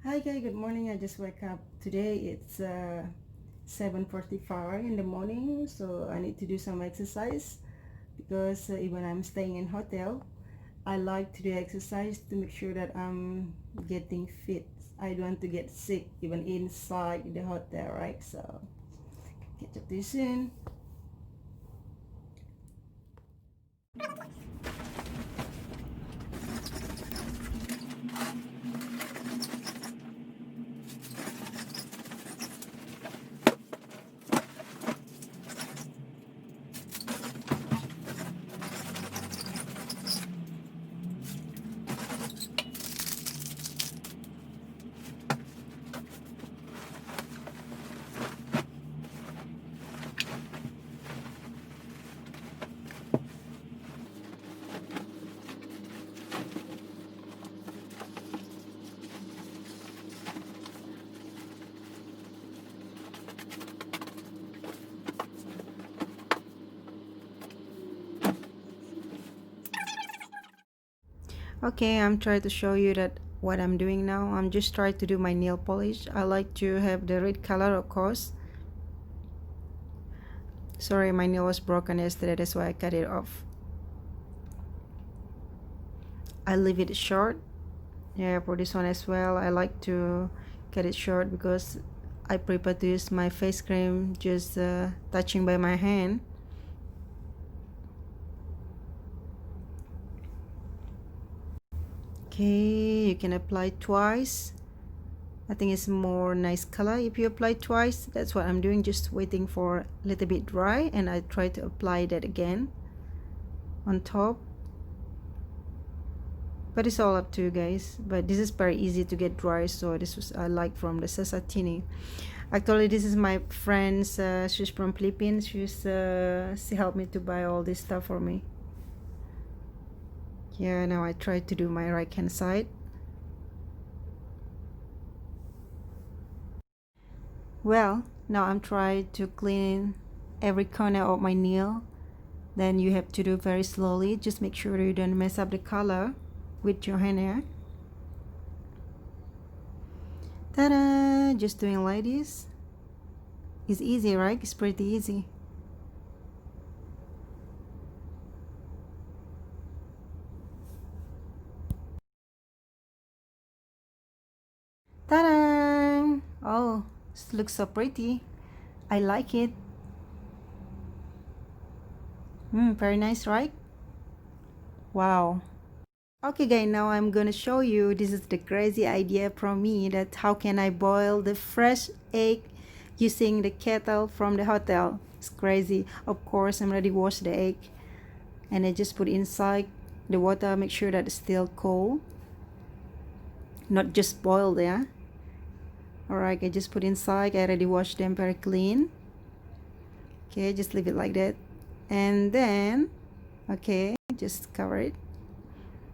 Hi guys, good morning. I just woke up today. It's 7:45 in the morning, so I need to do some exercise because even I'm staying in hotel, I like to do exercise to make sure that I'm getting fit. I don't want to get sick even inside the hotel, right? So catch up to you soon. Okay, I'm trying to show you that what I'm doing now. I'm just trying to do my nail polish. I like to have the red color, of course. Sorry, my nail was broken yesterday, that's why I cut it off. I leave it short. Yeah, for this one as well, I like to cut it short because I prefer to use my face cream just touching by my hand. Okay, you can apply twice. I think it's more nice color if you apply twice. That's what I'm doing, just waiting for a little bit dry, and I try to apply that again on top. But it's all up to you guys. But this is very easy to get dry, so this was I like from the Sasatini. Actually, this is my friend's. She's from Philippines. She helped me to buy all this stuff for me. Yeah, now I try to do my right hand side. Well, now I'm trying to clean every corner of my nail. Then you have to do very slowly. Just make sure you don't mess up the color with your hand here. Ta-da! Just doing like this. It's easy, right? It's pretty easy. Ta-da! Oh, this looks so pretty. I like it. Very nice, right? Wow. Okay guys, now I'm gonna show you, this is the crazy idea from me, that how can I boil the fresh egg using the kettle from the hotel. It's crazy. Of course, I'm already washed the egg and I just put inside the water, make sure that it's still cold, not just boiled there. Alright, I just put inside, I already washed them very clean. Okay, just leave it like that, and then okay, just cover it.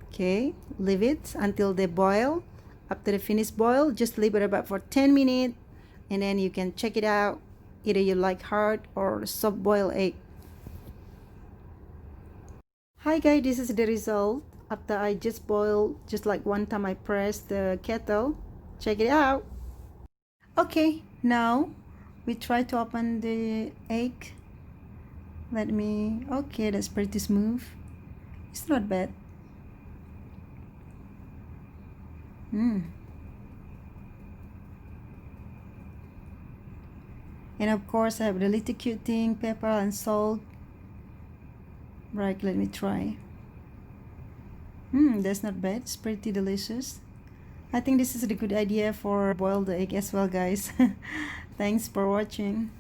Okay, leave it until they boil. After they finish boil, just leave it about for 10 minutes, and then you can check it out. Either you like hard or soft boiled egg. Hi guys, this is the result after I just boiled, just like one time I pressed the kettle. Check it out. Okay, now we try to open the egg. Okay, that's pretty smooth. It's not bad. And of course I have the little cute thing, pepper and salt. Right, let me try. That's not bad. It's pretty delicious. I think this is a good idea for boiled egg as well, guys. Thanks for watching.